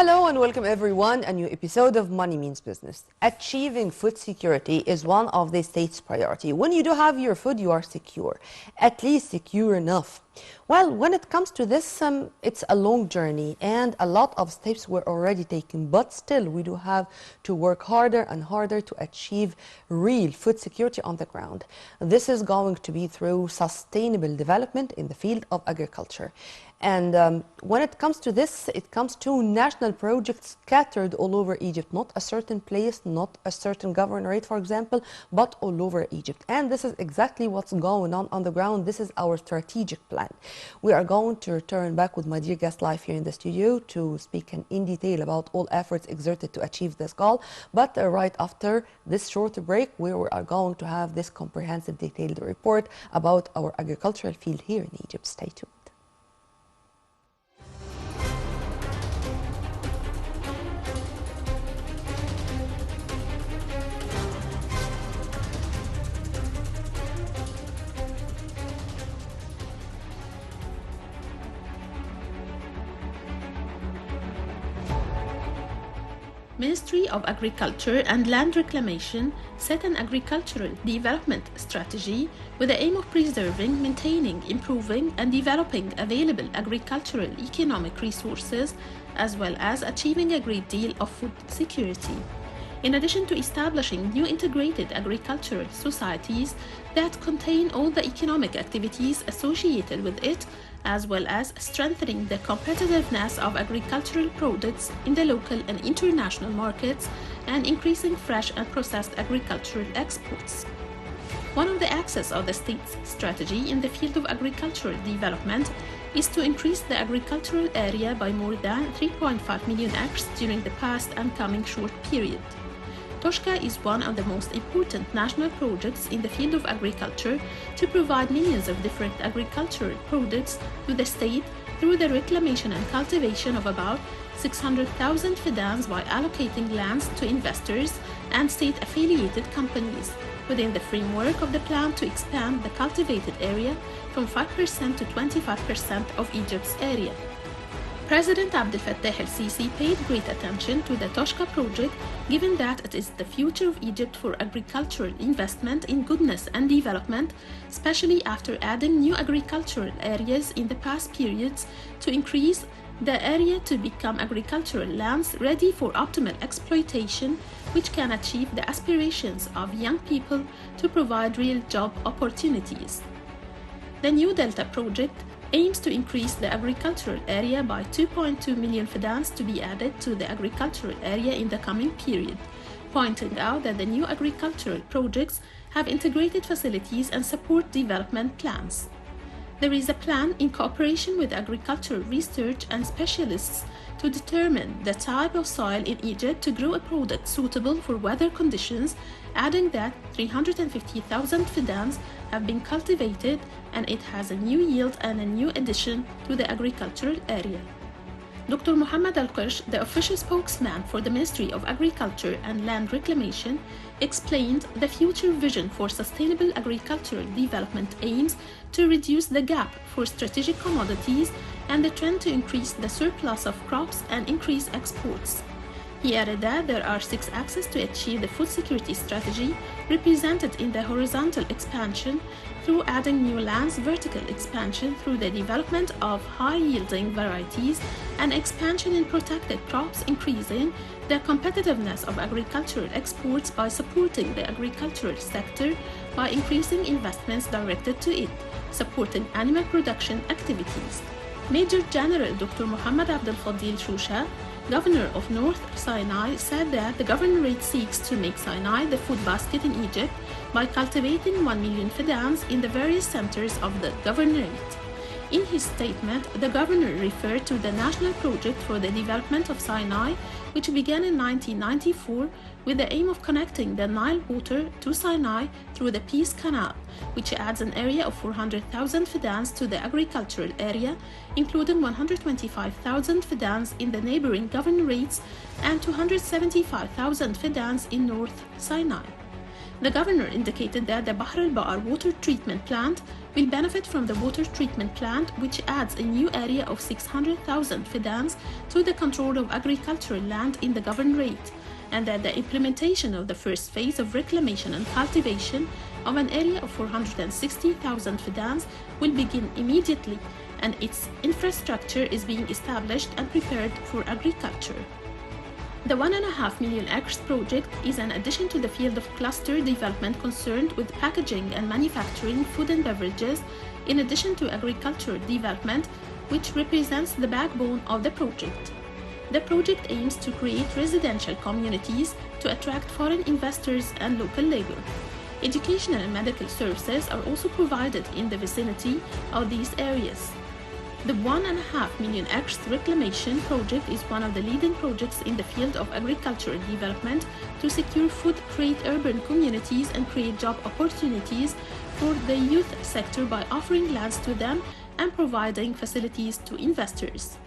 Hello and welcome everyone. A new episode of Money Means Business. Achieving food security is one of the state's priority. When you do have your food, you are secure, at least secure enough. Well, when it comes to this, it's a long journey and a lot of steps were already taken, but still we do have to work harder and harder to achieve real food security on the ground. This is going to be through sustainable development in the field of agriculture. And when it comes to this, it comes to national projects scattered all over Egypt, not a certain place, not a certain governorate, for example, but all over Egypt. And this is exactly what's going on the ground. This is our strategic plan. We are going to return back with my dear guest live here in the studio to speak in detail about all efforts exerted to achieve this goal. But right after this short break, we are going to have this comprehensive detailed report about our agricultural field here in Egypt. Stay tuned. Ministry of Agriculture and Land Reclamation set an agricultural development strategy with the aim of preserving, maintaining, improving, and developing available agricultural economic resources, as well as achieving a great deal of food security. In addition to establishing new integrated agricultural societies that contain all the economic activities associated with it, as well as strengthening the competitiveness of agricultural products in the local and international markets and increasing fresh and processed agricultural exports. One of the axes of the state's strategy in the field of agricultural development is to increase the agricultural area by more than 3.5 million acres during the past and coming short period. Toshka is one of the most important national projects in the field of agriculture to provide millions of different agricultural products to the state through the reclamation and cultivation of about 600,000 fidans by allocating lands to investors and state-affiliated companies within the framework of the plan to expand the cultivated area from 5% to 25% of Egypt's area. President Abdel Fattah el-Sisi paid great attention to the Toshka project, given that it is the future of Egypt for agricultural investment in goodness and development, especially after adding new agricultural areas in the past periods to increase the area to become agricultural lands ready for optimal exploitation, which can achieve the aspirations of young people to provide real job opportunities. The New Delta project aims to increase the agricultural area by 2.2 million fidans to be added to the agricultural area in the coming period, pointing out that the new agricultural projects have integrated facilities and support development plans. There is a plan in cooperation with agricultural research and specialists to determine the type of soil in Egypt to grow a product suitable for weather conditions, adding that 350,000 fidans have been cultivated and it has a new yield and a new addition to the agricultural area. Dr. Mohammed Al-Qursh, the official spokesman for the Ministry of Agriculture and Land Reclamation, explained the future vision for sustainable agricultural development aims to reduce the gap for strategic commodities and the trend to increase the surplus of crops and increase exports. He added that there are 6 axes to achieve the food security strategy, represented in the horizontal expansion through adding new lands, vertical expansion through the development of high-yielding varieties, and expansion in protected crops, increasing the competitiveness of agricultural exports by supporting the agricultural sector by increasing investments directed to it, supporting animal production activities. Major General Dr. Mohammed Abdel Fadil Shusha, Governor of North Sinai, said that the governorate seeks to make Sinai the food basket in Egypt by cultivating 1 million fidans in the various centers of the governorate. In his statement, the governor referred to the national project for the development of Sinai, which began in 1994 with the aim of connecting the Nile water to Sinai through the Peace Canal, which adds an area of 400,000 fidans to the agricultural area, including 125,000 fidans in the neighboring governorates and 275,000 fidans in North Sinai. The governor indicated that the Bahr al-Baar water treatment plant will benefit from the water treatment plant, which adds a new area of 600,000 fidans to the control of agricultural land in the governorate, and that the implementation of the first phase of reclamation and cultivation of an area of 460,000 fidans will begin immediately, and its infrastructure is being established and prepared for agriculture. The 1.5 million acres project is an addition to the field of cluster development concerned with packaging and manufacturing food and beverages, in addition to agricultural development, which represents the backbone of the project. The project aims to create residential communities to attract foreign investors and local labor. Educational and medical services are also provided in the vicinity of these areas. The 1.5 million acres reclamation project is one of the leading projects in the field of agricultural development to secure food, create urban communities, and create job opportunities for the youth sector by offering lands to them and providing facilities to investors.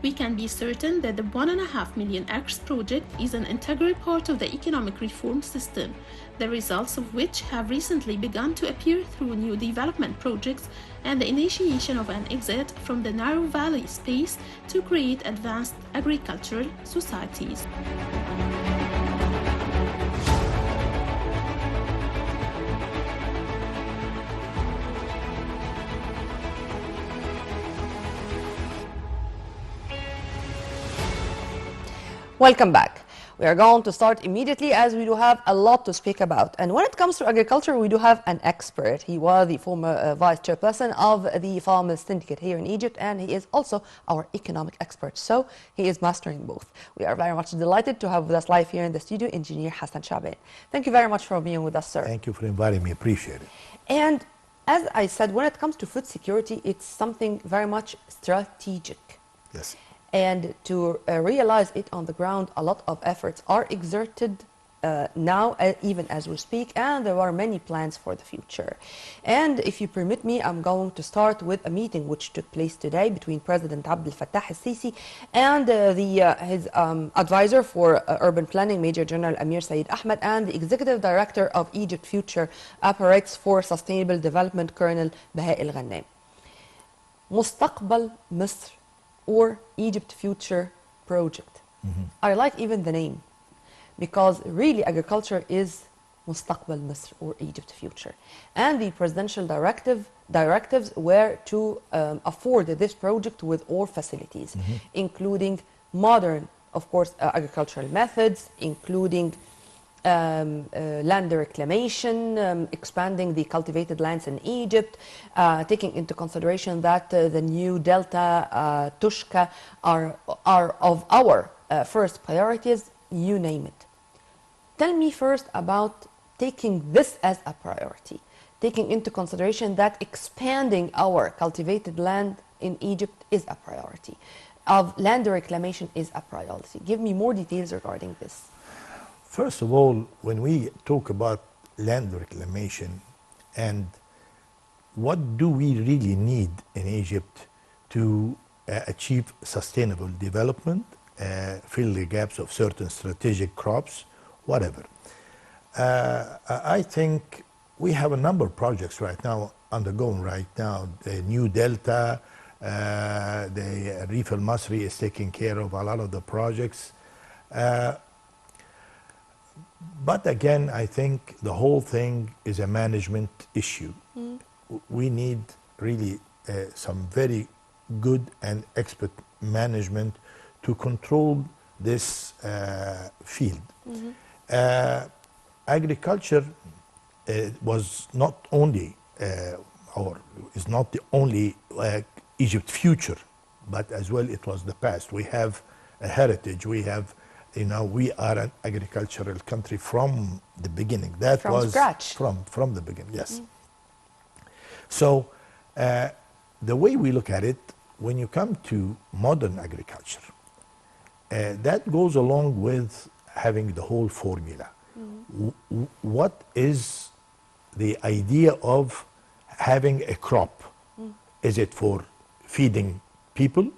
We can be certain that the 1.5 million acres project is an integral part of the economic reform system, the results of which have recently begun to appear through new development projects and the initiation of an exit from the narrow valley space to create advanced agricultural societies. Welcome back. We are going to start immediately as we do have a lot to speak about. And when it comes to agriculture, we do have an expert. He was the former vice chairperson of the Farmers Syndicate here in Egypt, and he is also our economic expert. So he is mastering both. We are very much delighted to have with us live here in the studio Engineer Hassan Shaaban. Thank you very much for being with us, sir. Thank you for inviting me. Appreciate it. And as I said, when it comes to food security, it's something very much strategic. Yes. And to realize it on the ground, a lot of efforts are exerted now, even as we speak, and there are many plans for the future. And if you permit me, I'm going to start with a meeting which took place today between President Abdel Fattah al-Sisi and his advisor for urban planning, Major General Amir Said Ahmed, and the Executive Director of Egypt Future Apparatus for Sustainable Development, Colonel Baha el-Ghannam. مستقبل مصر, or Egypt Future Project. I like even the name, because really agriculture is مستقبل مصر, or Egypt Future. And the presidential directives were to afford this project with all facilities, including modern, of course, agricultural methods, including land reclamation, expanding the cultivated lands in Egypt, taking into consideration that the new Delta, Tushka are of our first priorities, you name it. Tell me first about taking this as a priority, taking into consideration that expanding our cultivated land in Egypt is a priority, of land reclamation is a priority. Give me more details regarding this. First of all, when we talk about land reclamation and what do we really need in Egypt to achieve sustainable development, fill the gaps of certain strategic crops, whatever. I think we have a number of projects right now undergoing right now. The new Delta, the Reef al-Masri is taking care of a lot of the projects. But again, I think the whole thing is a management issue. We need really some very good and expert management to control this field. Agriculture was not only, or is not the only Egypt future, but as well it was the past. We have a heritage, we have, you know, we are an agricultural country from the beginning. That from was scratch. From the beginning, yes. So the way we look at it, when you come to modern agriculture, that goes along with having the whole formula. What is the idea of having a crop? Is it for feeding people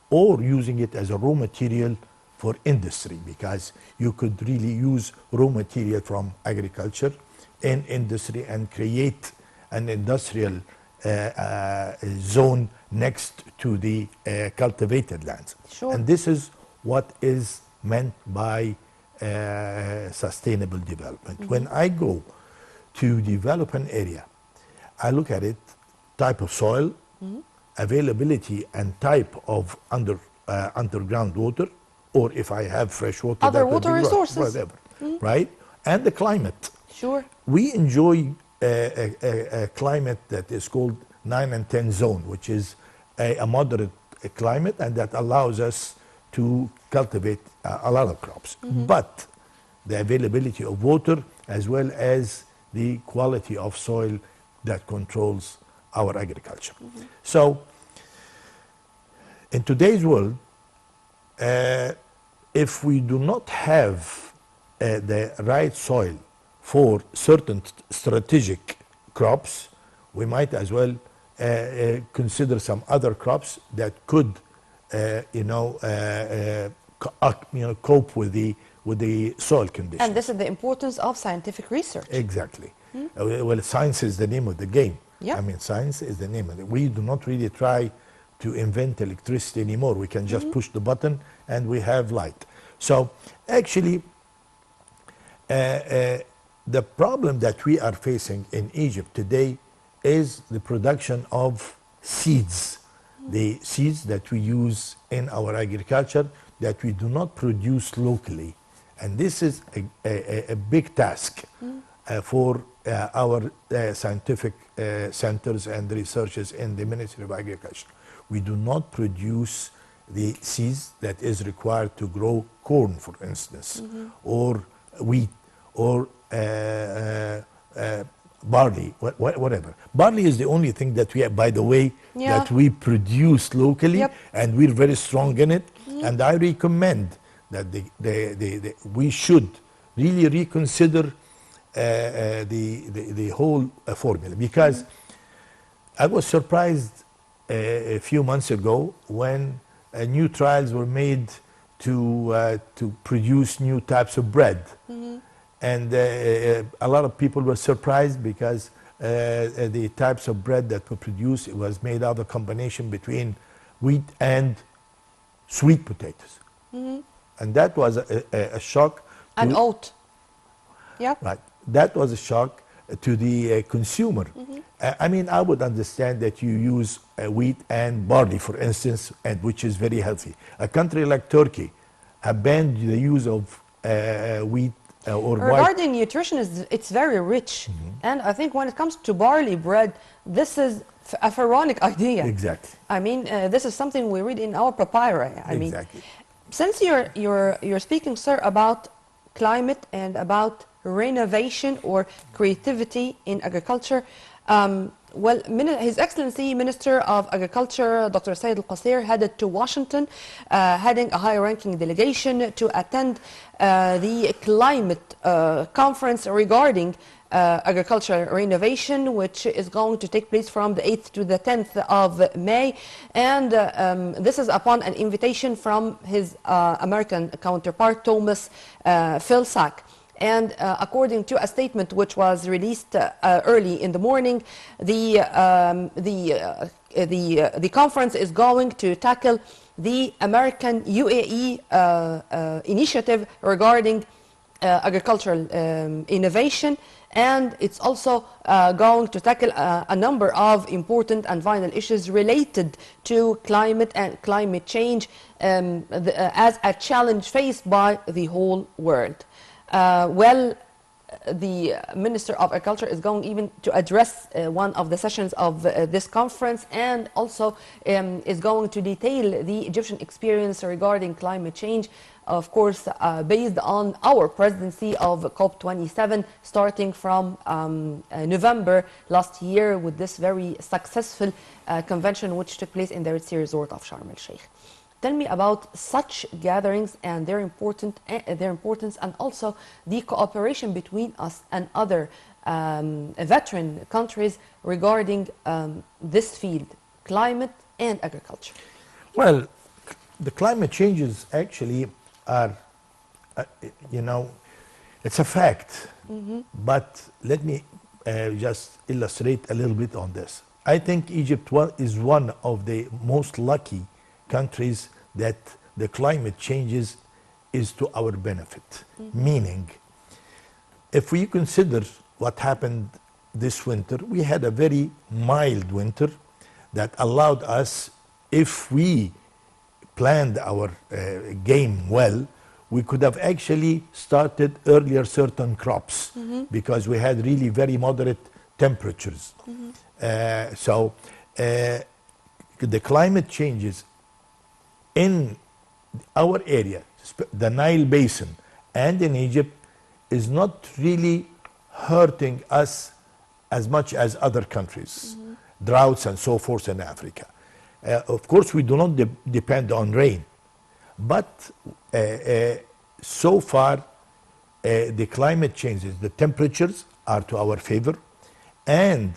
or using it as a raw material for industry? Because you could really use raw material from agriculture in industry and create an industrial zone next to the cultivated lands. Sure. And this is what is meant by sustainable development. When I go to develop an area, I look at it, type of soil, availability and type of underground water, or if I have fresh water, Other that would water be resources. whatever, right? And the climate. Sure. We enjoy a climate that is called 9 and 10 zone, which is a moderate climate, and that allows us to cultivate a lot of crops. But the availability of water, as well as the quality of soil, that controls our agriculture. So in today's world, if we do not have the right soil for certain strategic crops, we might as well consider some other crops that could, cope with the soil conditions. And this is the importance of scientific research. Exactly. Well, science is the name of the game. Yeah. I mean, science is the name of it. We do not really try to invent electricity anymore. We can just push the button and we have light. So actually, the problem that we are facing in Egypt today is the production of seeds. The seeds that we use in our agriculture that we do not produce locally. And this is a big task for our scientific centers and researchers in the Ministry of Agriculture. We do not produce the seeds that is required to grow corn, for instance, or wheat, or barley, whatever. Barley is the only thing that we have, by the way, that we produce locally, and we're very strong in it. And I recommend that we should really reconsider the whole formula, because I was surprised a few months ago when new trials were made to produce new types of bread. And a lot of people were surprised because the types of bread that were produced, it was made out of a combination between wheat and sweet potatoes. And that was a shock. And oat. Yeah. Right. That was a shock to the consumer. I mean, I would understand that you use wheat and barley, for instance, and which is very healthy. A country like Turkey have banned the use of wheat or regarding nutrition, it's very rich. And I think when it comes to barley bread, this is a pharaonic idea. Exactly. I mean, this is something we read in our papyri. I mean, Exactly. since you're speaking, sir, about climate and about renovation or creativity in agriculture, well, His Excellency Minister of Agriculture, Dr. Said Al-Qasir, headed to Washington, heading a high-ranking delegation to attend the climate conference regarding agricultural renovation, which is going to take place from the 8th to the 10th of May. And this is upon an invitation from his American counterpart, Thomas Vilsack. And according to a statement which was released early in the morning, the conference is going to tackle the American UAE initiative regarding agricultural innovation, and it's also going to tackle a number of important and vital issues related to climate and climate change as a challenge faced by the whole world. Well, the Minister of Agriculture is going even to address one of the sessions of this conference, and also is going to detail the Egyptian experience regarding climate change, of course, based on our presidency of COP27, starting from November last year with this very successful convention which took place in the Red Sea Resort of Sharm el-Sheikh. Tell me about such gatherings and their importance, and also the cooperation between us and other veteran countries regarding this field, climate and agriculture. Well, the climate changes actually are, It's a fact. But let me just illustrate a little bit on this. I think Egypt is one of the most lucky countries that the climate changes is to our benefit. Meaning, if we consider what happened this winter, we had a very mild winter that allowed us, if we planned our game well, we could have actually started earlier certain crops because we had really very moderate temperatures. So the climate changes in our area, the Nile Basin and in Egypt, is not really hurting us as much as other countries, droughts and so forth in Africa. Of course, we do not depend on rain, but so far the climate changes, the temperatures are to our favor, and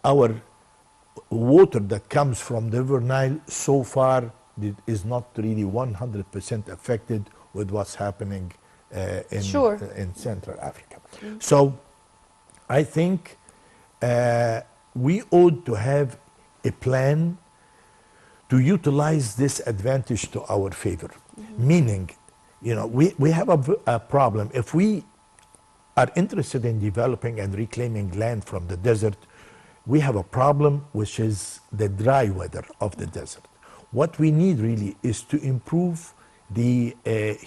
our water that comes from the River Nile so far is not really 100% affected with what's happening in Central Africa. So I think we ought to have a plan to utilize this advantage to our favor. Meaning, we have a problem. If we are interested in developing and reclaiming land from the desert, we have a problem, which is the dry weather of the desert. What we need really is to improve the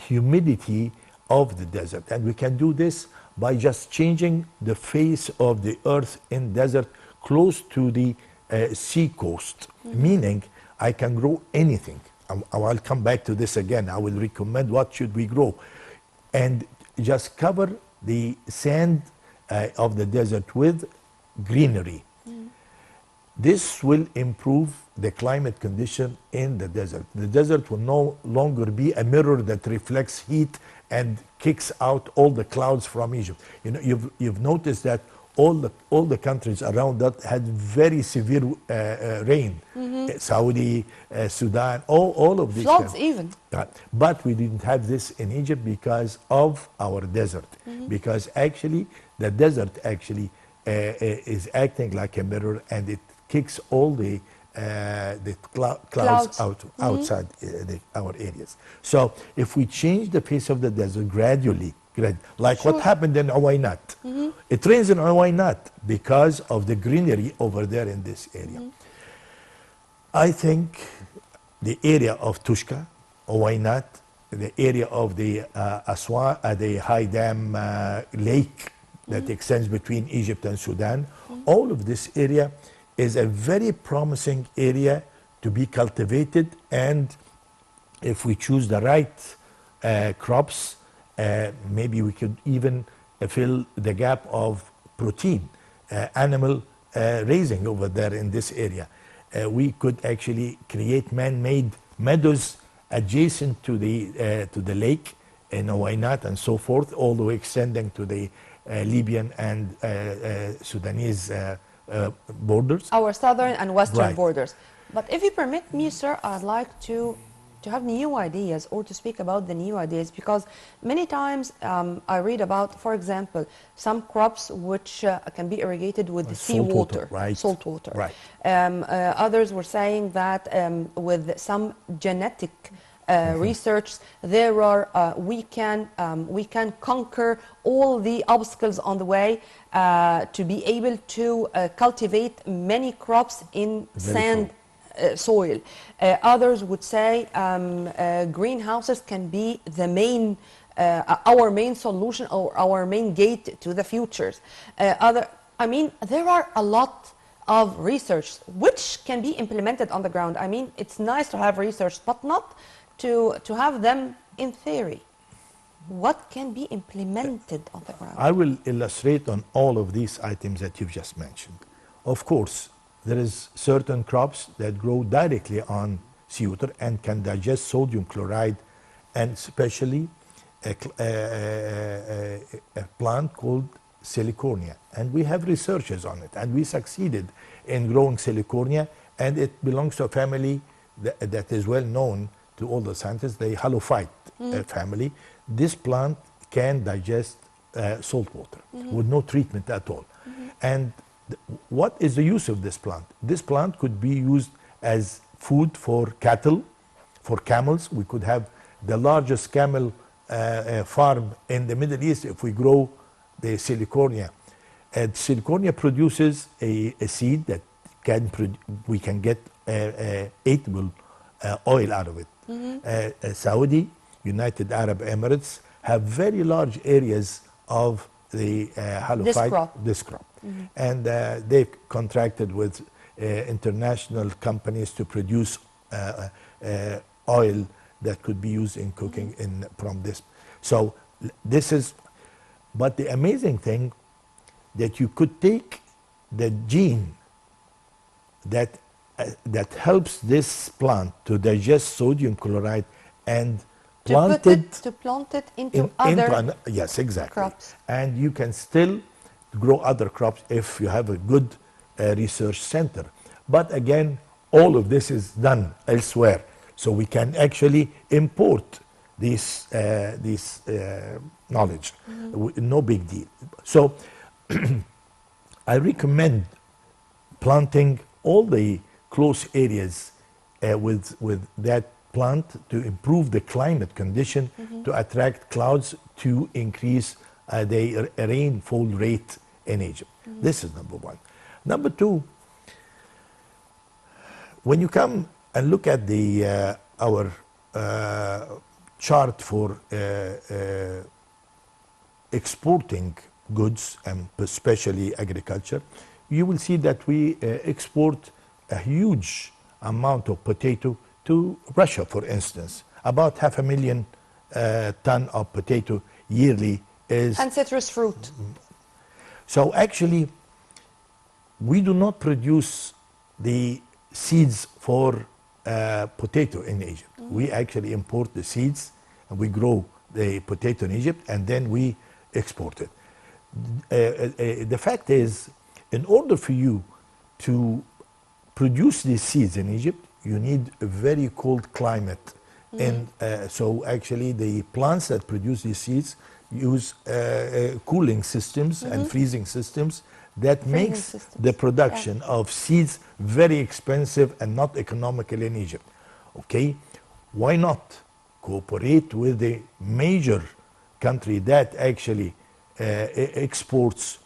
humidity of the desert. And we can do this by just changing the face of the earth in desert close to the sea coast. Meaning, I can grow anything. I'll come back to this again. I will recommend what should we grow. And just cover the sand of the desert with greenery. This will improve the climate condition in the desert. The desert will no longer be a mirror that reflects heat and kicks out all the clouds from Egypt. You've noticed that all the countries around that had very severe rain. Saudi, Sudan, all of these. Floods even. But we didn't have this in Egypt because of our desert. Because actually, the desert actually is acting like a mirror, and it kicks all the clouds outside our areas. So if we change the face of the desert gradually, like what happened in Uwainat. It rains in Uwainat because of the greenery over there in this area. I think the area of Tushka, Uwainat, the area of the Aswan, the High Dam Lake that extends between Egypt and Sudan, all of this area is a very promising area to be cultivated, and if we choose the right crops, maybe we could even fill the gap of protein, animal raising over there in this area. We could actually create man-made meadows adjacent to the lake in Uwainat and so forth, all the way extending to the Libyan and Sudanese borders. Our southern and western borders. But if you permit me, sir, I'd like to have new ideas, or to speak about the new ideas, because many times I read about, for example, some crops which can be irrigated with the seawater, salt water. Right. Others were saying that with some genetic research, there are we can conquer all the obstacles on the way to be able to cultivate many crops in sand. Soil. Others would say greenhouses can be the main, our main solution, or our main gate to the futures. There are a lot of research which can be implemented on the ground. I mean, it's nice to have research, but not to have them in theory. What can be implemented on the ground? I will illustrate on all of these items that you've just mentioned. Of course, there is certain crops that grow directly on seawater and can digest sodium chloride, and especially a plant called siliconia. And we have researches on it, and we succeeded in growing siliconia, and it belongs to a family that is well known to all the scientists, the halophyte family, this plant can digest salt water with no treatment at all. And what is the use of this plant? This plant could be used as food for cattle, for camels. We could have the largest camel farm in the Middle East if we grow the siliconia. And siliconia produces a seed that we can get eatable oil out of it. Saudi, United Arab Emirates have very large areas of the halophyte, this crop. And they've contracted with international companies to produce oil that could be used in cooking from this. So this is, but the amazing thing that you could take the gene that helps this plant to digest sodium chloride and plant it into other yes, exactly, crops. And you can still grow other crops if you have a good research center. But again, all of this is done elsewhere, so we can actually import this knowledge. No big deal. So I recommend planting all the close areas with that plant to improve the climate condition, to attract clouds, to increase the rainfall rate in Egypt. This is number one. Number two, when you come and look at the our chart for exporting goods, and especially agriculture, you will see that we export a huge amount of potato to Russia, for instance. About 500,000 ton of potato yearly is... And citrus fruit. So actually, we do not produce the seeds for potato in Egypt. We actually import the seeds, and we grow the potato in Egypt, and then we export it. The fact is, in order for you to produce these seeds in Egypt, you need a very cold climate. And so actually the plants that produce these seeds use cooling systems and freezing systems that makes the production of seeds very expensive and not economical in Egypt. Okay, why not cooperate with the major country that actually exports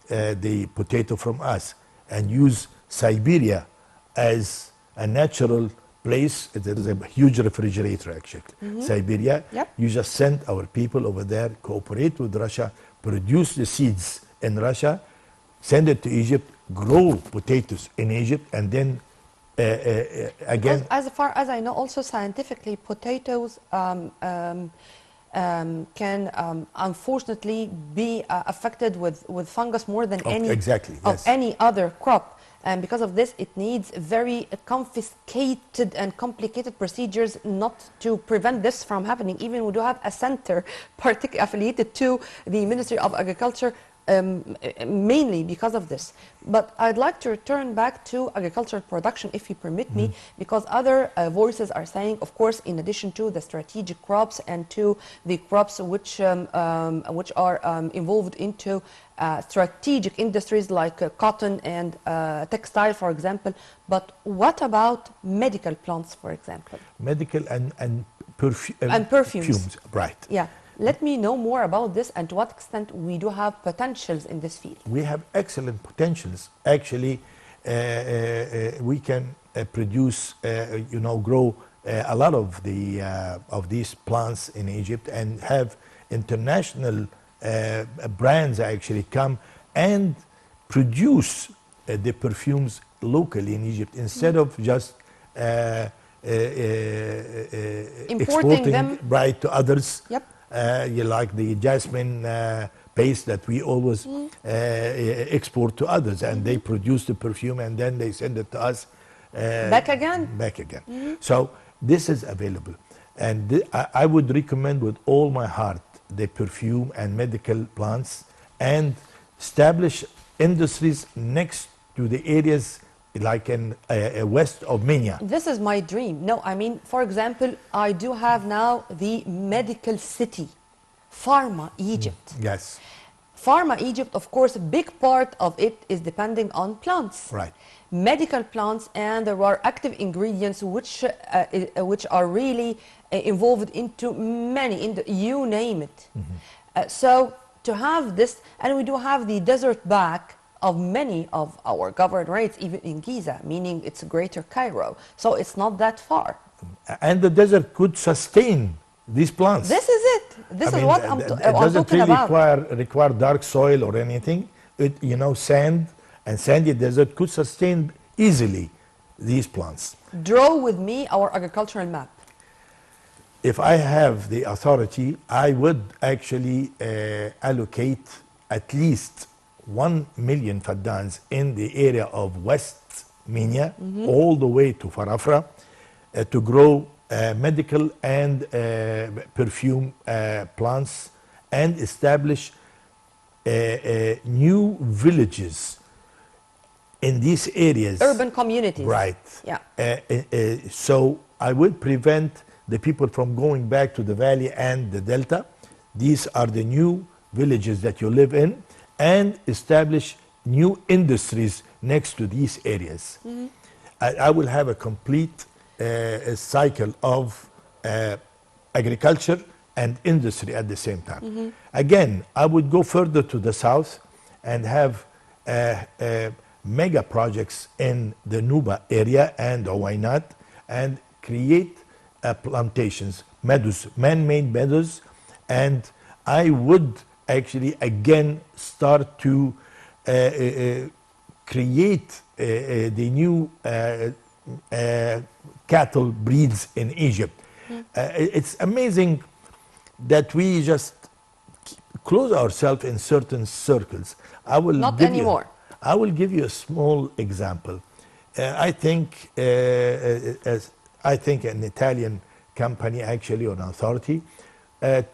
the potato from us, and use Siberia as a natural place? There is a huge refrigerator actually. Siberia, you just send our people over there, cooperate with Russia, produce the seeds in Russia, send it to Egypt, grow potatoes in Egypt, and then again... Because as far as I know, also scientifically, potatoes can unfortunately be affected with fungus more than any other crop. And because of this, it needs very confiscated and complicated procedures not to prevent this from happening. Even we do have a center affiliated to the Ministry of Agriculture, mainly because of this. But I'd like to return back to agricultural production, if you permit me, because other voices are saying, of course, in addition to the strategic crops and to the crops which are involved into strategic industries like cotton and textile, for example. But what about medical plants, for example? Medical and perfumes. Right. Yeah. Let me know more about this and to what extent we do have potentials in this field. We have excellent potentials. Actually, we can produce, grow a lot of these plants in Egypt, and have international brands actually come and produce the perfumes locally in Egypt, instead of just importing them right to others. Yep. You like the jasmine paste that we always export to others, and they produce the perfume and then they send it to us back again. So this is available, and I would recommend with all my heart the perfume and medical plants, and establish industries next to the areas like in west of Minya. This is my dream. No, I mean, for example, I do have now the medical city, Pharma Egypt. Yes, Pharma Egypt, of course, a big part of it is depending on plants. right. Medical plants, and there are active ingredients which are really involved into many, you name it. So to have this, and we do have the desert back of many of our governorates, even in Giza, meaning it's Greater Cairo. So it's not that far. And the desert could sustain these plants. This is it. This I is mean, what it I'm doesn't talking really about. require dark soil or anything. It, sand and sandy desert could sustain easily these plants. Draw with me our agricultural map. If I have the authority, I would actually allocate at least 1 million faddans in the area of West Minya, all the way to Farafra, to grow medical and perfume plants, and establish new villages in these areas. Urban communities. Right. Yeah. So I would prevent the people from going back to the valley and the delta. These are the new villages that you live in, and establish new industries next to these areas. I will have a complete cycle of agriculture and industry at the same time. Again, I would go further to the south and have mega projects in the Nuba area and Owainat, and create plantations, meadows, man-made meadows, and I would actually again start to create the new cattle breeds in Egypt. It's amazing that we just close ourselves in certain circles. Not anymore. I will give you a small example. I think an Italian company, actually, or an authority,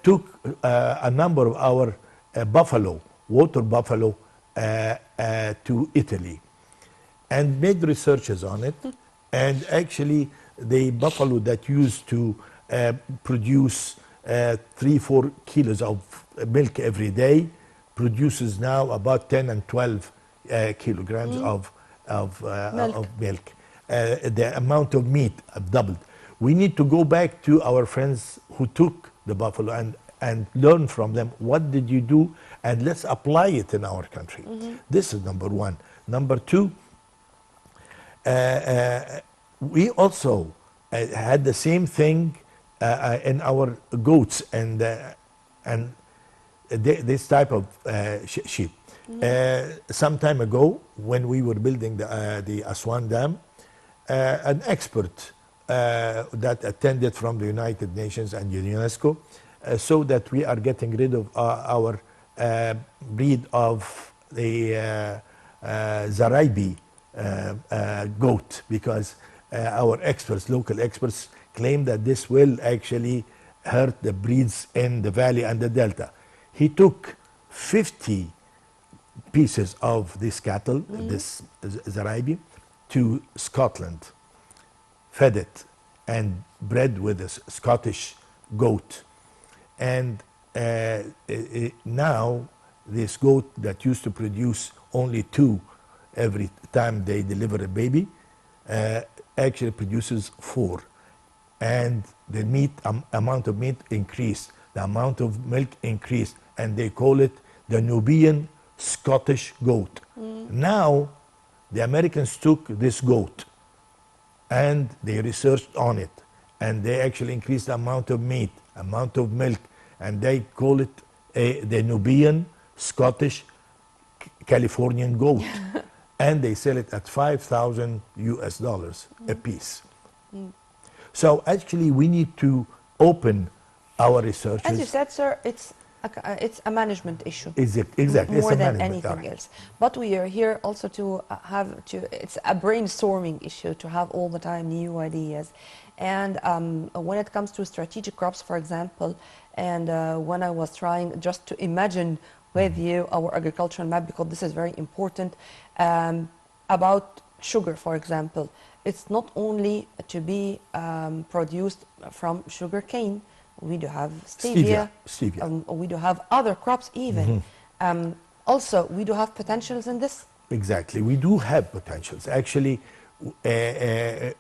took a number of our water buffalo, to Italy, and made researches on it. And actually, the buffalo that used to produce 3-4 kilos of milk every day produces now about 10 and 12 kilograms of milk. The amount of meat have doubled. We need to go back to our friends who took the buffalo and learn from them. What did you do? And let's apply it in our country. This is number one. Number two, we also had the same thing in our goats and this type of sheep. Some time ago, when we were building the Aswan Dam, an expert that attended from the United Nations and UNESCO so that we are getting rid of our breed of the Zaraibi goat, because our experts, local experts, claim that this will actually hurt the breeds in the valley and the delta. He took 50 pieces of this cattle, this Zaraibi, to Scotland, fed it, and bred with a Scottish goat. And now this goat that used to produce only 2 every time they deliver a baby actually produces 4. And the meat amount of meat increased, the amount of milk increased, and they call it the Nubian Scottish goat. Now the Americans took this goat and they researched on it, and they actually increased the amount of meat, amount of milk, and they call it the Nubian Scottish Californian goat. And they sell it at $5,000 US a piece. So actually we need to open our researches. As you said, sir, it's a management issue. Is it exactly? More it's a than management, anything else. But we are here also to it's a brainstorming issue, to have all the time new ideas. And when it comes to strategic crops, for example, and when I was trying just to imagine with you our agricultural map, because this is very important, about sugar, for example, it's not only to be produced from sugar cane. We do have stevia. Stevia. We do have other crops even. Also, we do have potentials in this. Exactly. We do have potentials. Actually, the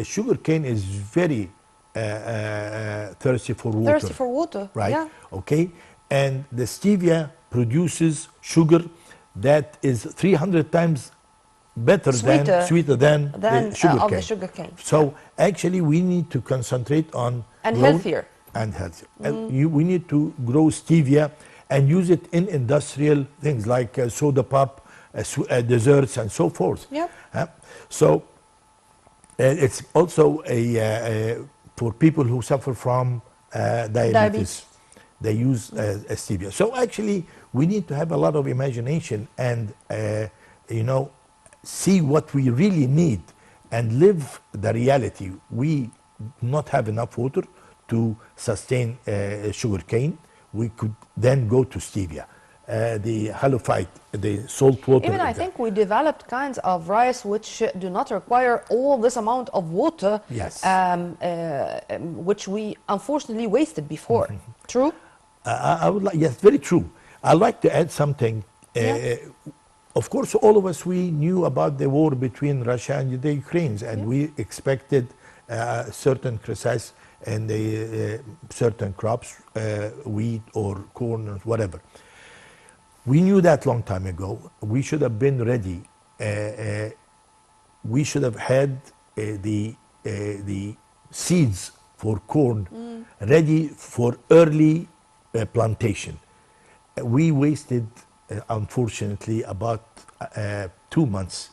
sugar cane is very thirsty for water. Thirsty for water, right? yeah. Okay. And the stevia produces sugar that is 300 times better sweeter than the sugar cane. The sugar cane. So actually, we need to concentrate on and healthier. And healthier. We need to grow stevia and use it in industrial things like soda pop, desserts, and so forth. Yep. So it's also for people who suffer from diabetes. They use stevia. So actually, we need to have a lot of imagination and see what we really need and live the reality. We do not have enough water to sustain sugar cane. We could then go to stevia, the halophyte, the salt water. Even I think we developed kinds of rice which do not require all this amount of water. Yes. Which we unfortunately wasted before. True? I would like, yes, very true. I'd like to add something. Of course, all of us, we knew about the war between Russia and the Ukrainians, and we expected certain crisis and certain crops, wheat or corn or whatever. We knew that long time ago. We should have been ready. We should have had the seeds for corn ready for early plantation. We wasted, unfortunately, about 2 months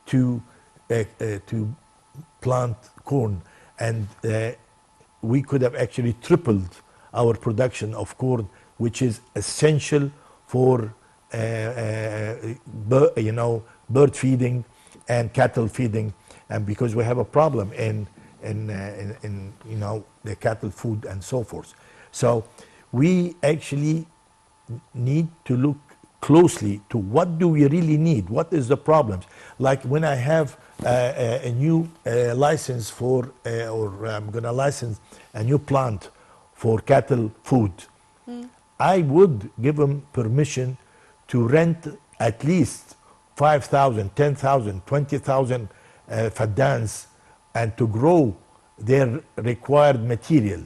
to plant corn, and we could have actually tripled our production of corn, which is essential for bird feeding and cattle feeding, and because we have a problem in the cattle food and so forth. So we actually need to look closely to what do we really need, what is the problems. Like when I have a new license for, or I'm going to license a new plant for cattle food, I would give them permission to rent at least 5,000, 10,000, 20,000 faddans and to grow their required material.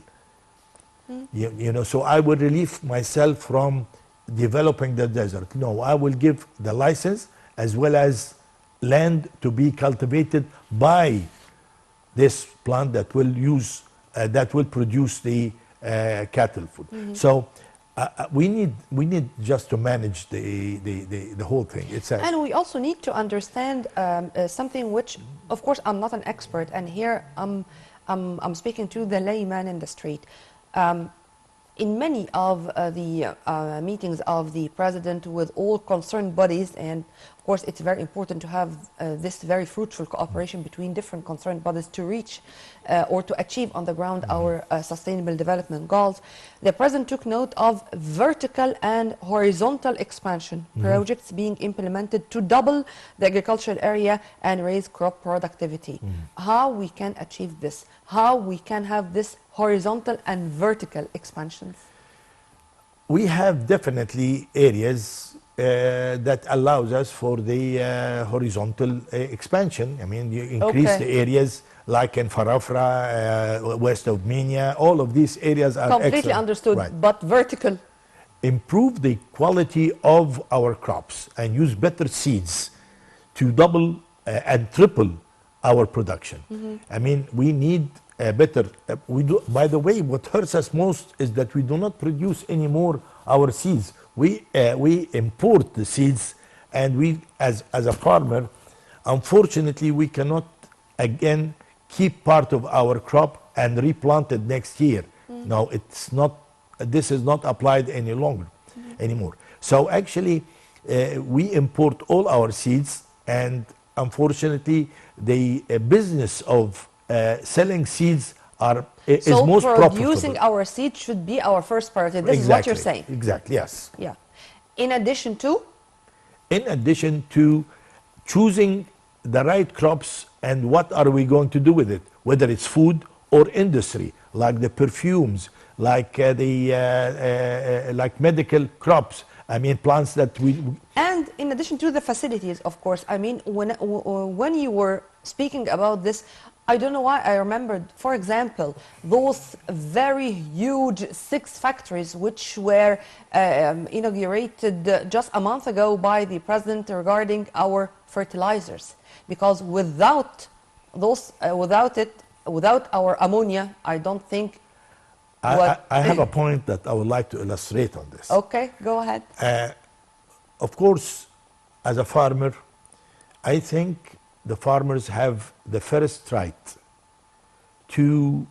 So I would relieve myself from developing the desert. No, I will give the license as well as land to be cultivated by this plant that will produce the cattle food. So we need just to manage the whole thing. And we also need to understand something which, of course, I'm not an expert, and here I'm speaking to the layman in the street. In many of the meetings of the president with all concerned bodies, and of course it's very important to have this very fruitful cooperation between different concerned bodies to reach or to achieve on the ground our sustainable development goals, the president took note of vertical and horizontal expansion projects being implemented to double the agricultural area and raise crop productivity. How we can achieve this? How we can have this horizontal and vertical expansions? We have definitely areas that allows us for the horizontal expansion. I mean, you increase the areas like in Farafra, west of Minya, all of these areas are completely excellent. Understood, Right. But vertical. Improve the quality of our crops and use better seeds to double and triple our production. I mean, we need better. By the way, what hurts us most is that we do not produce anymore our seeds. We import the seeds, and we, as a farmer, unfortunately, we cannot again keep part of our crop and replant it next year. No, it's not. This is not applied any longer anymore. So actually, we import all our seeds, and unfortunately, the business of selling seeds is most profitable. So producing our seeds should be our first priority. This is what you're saying. Exactly, yes. Yeah. In addition to? In addition to choosing the right crops and what are we going to do with it, whether it's food or industry, like the perfumes, like like medical crops. I mean, plants that we. And in addition to the facilities, of course, I mean, when you were speaking about this, I don't know why I remembered, for example, those very huge 6 factories which were inaugurated just a month ago by the president regarding our fertilizers. Because without those, without our ammonia, I don't think. I have a point that I would like to illustrate on this. Okay, go ahead. Of course, as a farmer, I think the farmers have the first right to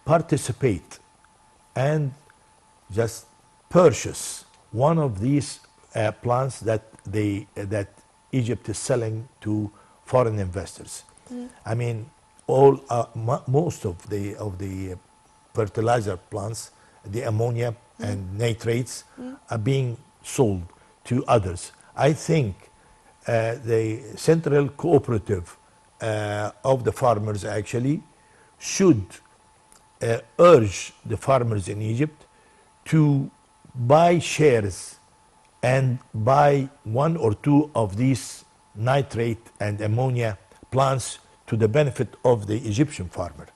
participate and just purchase one of these plants that Egypt is selling to foreign investors. I mean, most of the fertilizer plants, the ammonia and nitrates, are being sold to others. I think the central cooperative of the farmers actually should urge the farmers in Egypt to buy shares and buy 1 or 2 of these nitrate and ammonia plants to the benefit of the Egyptian farmer.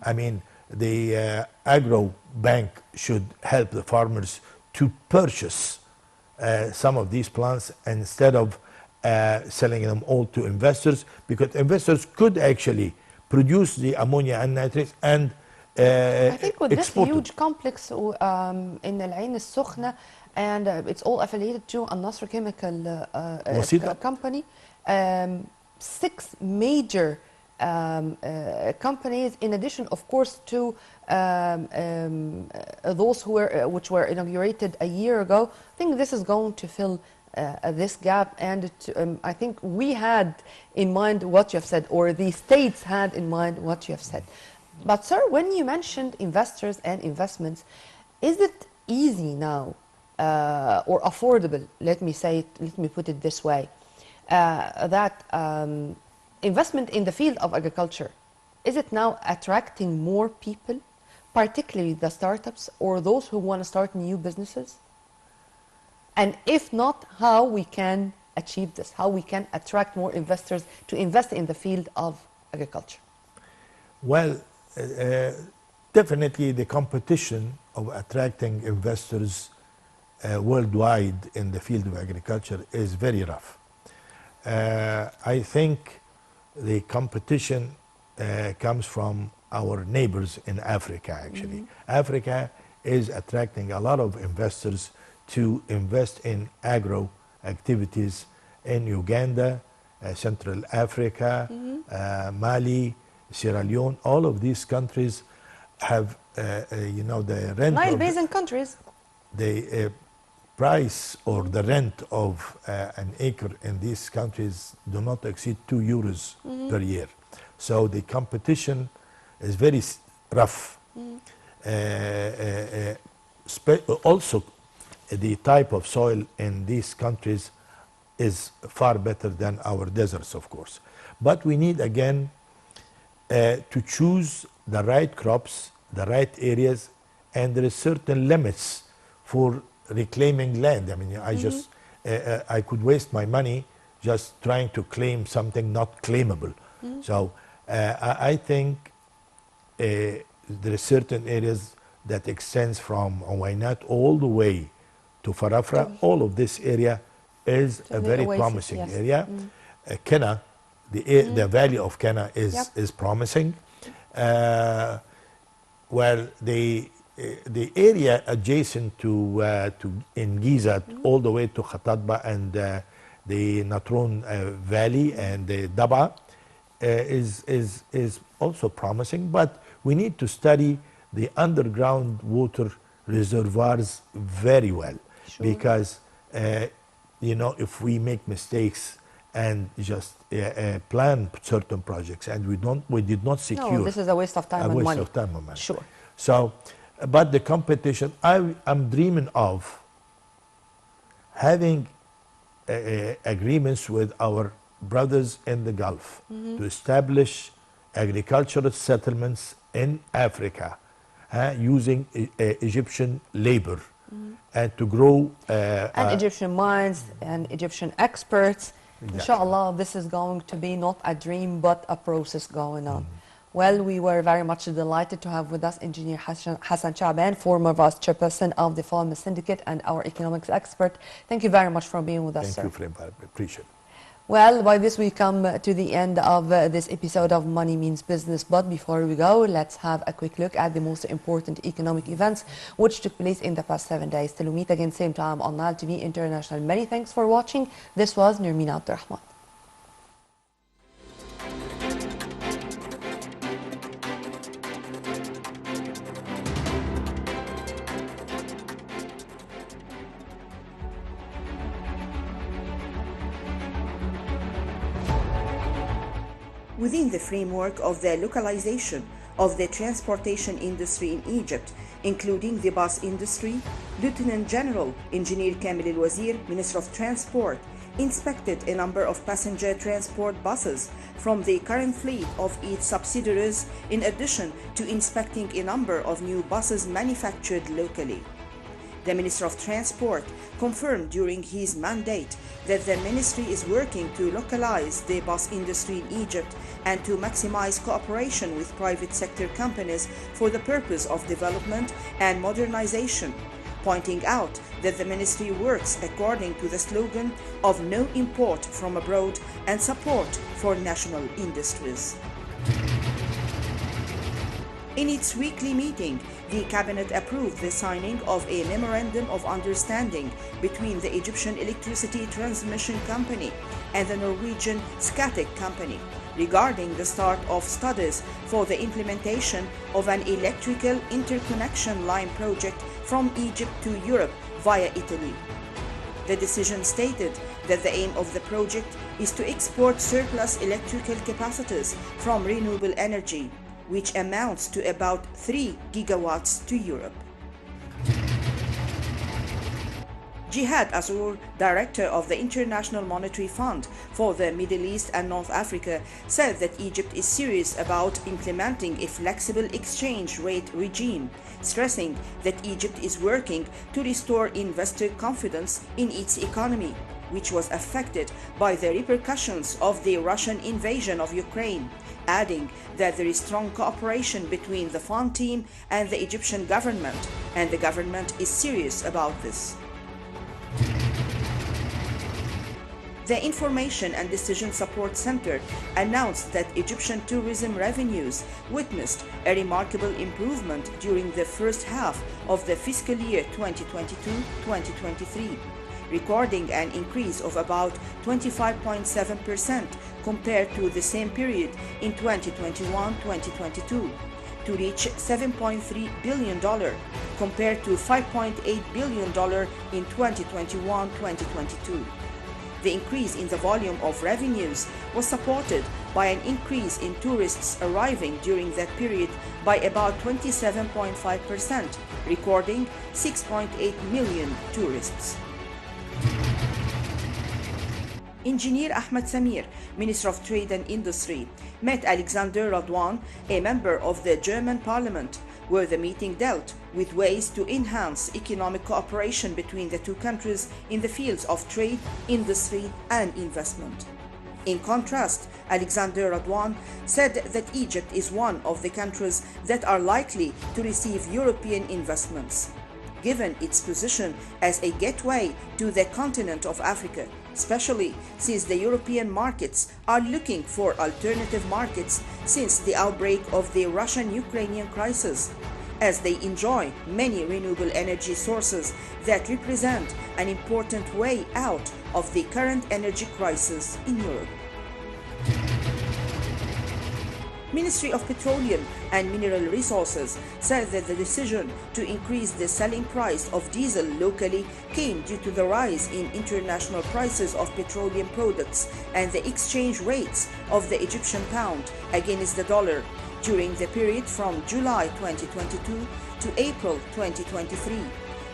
I mean, the agro bank should help the farmers to purchase some of these plants instead of selling them all to investors, because investors could actually produce the ammonia and nitrates and I think with this export them. huge complex in Al Ain al-Sukhna, and it's all affiliated to Al Nasr Chemical Wasita. company, 6 major companies, in addition, of course, to those which were inaugurated a year ago. I think this is going to fill this gap, and I think we had in mind what you have said, or the states had in mind what you have said. But sir, when you mentioned investors and investments, is it easy now or affordable, let me put it this way, that investment in the field of agriculture, is it now attracting more people, particularly the startups or those who want to start new businesses? And if not, how we can achieve this, how we can attract more investors to invest in the field of agriculture? Well, definitely the competition of attracting investors worldwide in the field of agriculture is very rough. I think the competition comes from our neighbors in Africa, actually. Africa is attracting a lot of investors to invest in agro activities in Uganda, Central Africa, Mali, Sierra Leone. All of these countries have, the rent. Nile Basin countries. The price or the rent of an acre in these countries do not exceed €2 per year. So the competition is very rough. Also, the type of soil in these countries is far better than our deserts, of course. But we need, again, to choose the right crops, the right areas, and there is certain limits for reclaiming land. I mean, I could waste my money just trying to claim something not claimable. So I think there are certain areas that extends from Wainat all the way to Farafra. All of this area is a very promising area. Kenna, the valley of Kenna is promising. Well, the area adjacent to in Giza all the way to Khatatba and the Natron Valley and the Daba is also promising, but we need to study the underground water reservoirs very well, because if we make mistakes and just plan certain projects and we did not secure, no, this is a waste of time and money. A waste of time and money. Sure. So, but the competition, I'm dreaming of having agreements with our brothers in the Gulf to establish agricultural settlements in Africa using Egyptian labor and to grow And Egyptian minds and Egyptian experts. Inshallah, this is going to be not a dream but a process going on. Well, we were very much delighted to have with us Engineer Hassan Shaaban, former Vice Chairperson of the Farmer Syndicate and our economics expert. Thank you very much for being with us, sir. Thank you, Friend. Appreciate it. Well, by this we come to the end of this episode of Money Means Business. But before we go, let's have a quick look at the most important economic events which took place in the past 7 days. Till we meet again same time on Nile TV International. Many thanks for watching. This was Nurmina Abdurrahman. Within the framework of the localization of the transportation industry in Egypt, including the bus industry, Lieutenant General Engineer Kamil El-Wazir, Minister of Transport, inspected a number of passenger transport buses from the current fleet of its subsidiaries, in addition to inspecting a number of new buses manufactured locally. The Minister of Transport confirmed during his mandate that the ministry is working to localize the bus industry in Egypt and to maximize cooperation with private sector companies for the purpose of development and modernization, pointing out that the ministry works according to the slogan of no import from abroad and support for national industries. In its weekly meeting, the cabinet approved the signing of a memorandum of understanding between the Egyptian Electricity Transmission Company and the Norwegian Scatec Company regarding the start of studies for the implementation of an electrical interconnection line project from Egypt to Europe via Italy. The decision stated that the aim of the project is to export surplus electrical capacities from renewable energy, which amounts to about 3 gigawatts to Europe. Jihad Azur, director of the International Monetary Fund for the Middle East and North Africa, said that Egypt is serious about implementing a flexible exchange rate regime, stressing that Egypt is working to restore investor confidence in its economy, which was affected by the repercussions of the Russian invasion of Ukraine, adding that there is strong cooperation between the fund team and the Egyptian government, and the government is serious about this. The Information and Decision Support Center announced that Egyptian tourism revenues witnessed a remarkable improvement during the first half of the fiscal year 2022-2023, recording an increase of about 25.7% compared to the same period in 2021-2022, to reach $7.3 billion compared to $5.8 billion in 2021-2022. The increase in the volume of revenues was supported by an increase in tourists arriving during that period by about 27.5%, recording 6.8 million tourists. Engineer Ahmed Samir, Minister of Trade and Industry, met Alexander Radwan, a member of the German Parliament, where the meeting dealt with ways to enhance economic cooperation between the two countries in the fields of trade, industry, and investment. In contrast, Alexander Radwan said that Egypt is one of the countries that are likely to receive European investments, given its position as a gateway to the continent of Africa, especially since the European markets are looking for alternative markets since the outbreak of the Russian-Ukrainian crisis, as they enjoy many renewable energy sources that represent an important way out of the current energy crisis in Europe. Ministry of Petroleum and Mineral Resources said that the decision to increase the selling price of diesel locally came due to the rise in international prices of petroleum products and the exchange rates of the Egyptian pound against the dollar during the period from July 2022 to April 2023.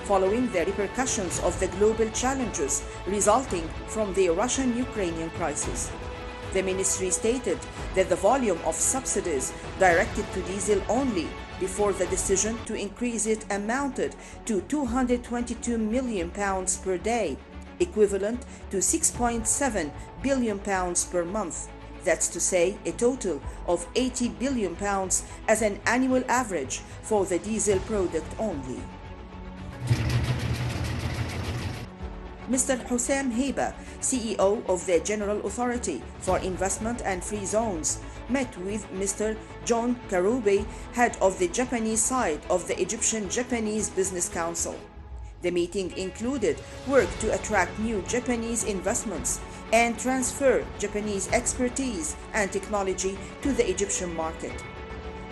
following the repercussions of the global challenges resulting from the Russian-Ukrainian crisis. The ministry stated that the volume of subsidies directed to diesel only before the decision to increase it amounted to £222 million per day, equivalent to £6.7 billion per month. That's to say, a total of £80 billion as an annual average for the diesel product only. Mr. Hussam Heba, CEO of the General Authority for Investment and Free Zones, met with Mr. John Karube, head of the Japanese side of the Egyptian-Japanese Business Council. The meeting included work to attract new Japanese investments and transfer Japanese expertise and technology to the Egyptian market.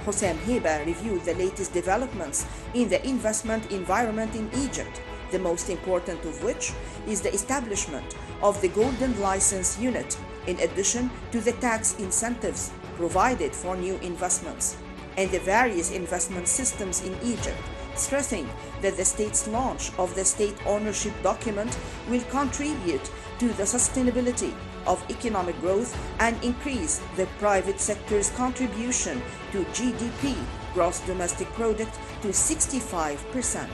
Hussam Heba reviewed the latest developments in the investment environment in Egypt, the most important of which is the establishment of the Golden License Unit, in addition to the tax incentives provided for new investments, and the various investment systems in Egypt, stressing that the state's launch of the state ownership document will contribute to the sustainability of economic growth and increase the private sector's contribution to GDP, gross domestic product, to 65%.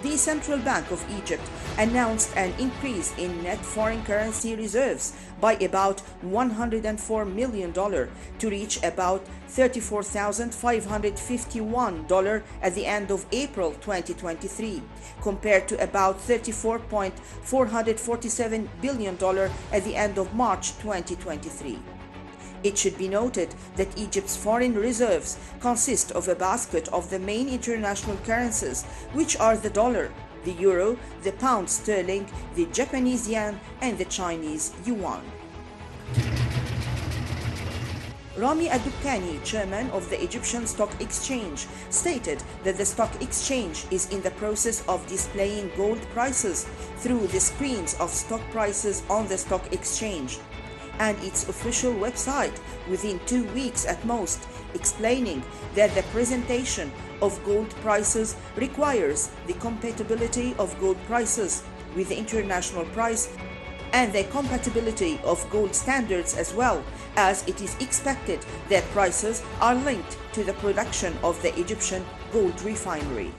The Central Bank of Egypt announced an increase in net foreign currency reserves by about $104 million to reach about $34,551 at the end of April 2023, compared to about $34.447 billion at the end of March 2023. It should be noted that Egypt's foreign reserves consist of a basket of the main international currencies, which are the dollar, the euro, the pound sterling, the Japanese yen, and the Chinese yuan. Rami Adoukani, chairman of the Egyptian Stock Exchange, stated that the stock exchange is in the process of displaying gold prices through the screens of stock prices on the stock exchange and its official website within 2 weeks at most, explaining that the presentation of gold prices requires the compatibility of gold prices with the international price and the compatibility of gold standards, as well as it is expected that prices are linked to the production of the Egyptian gold refinery.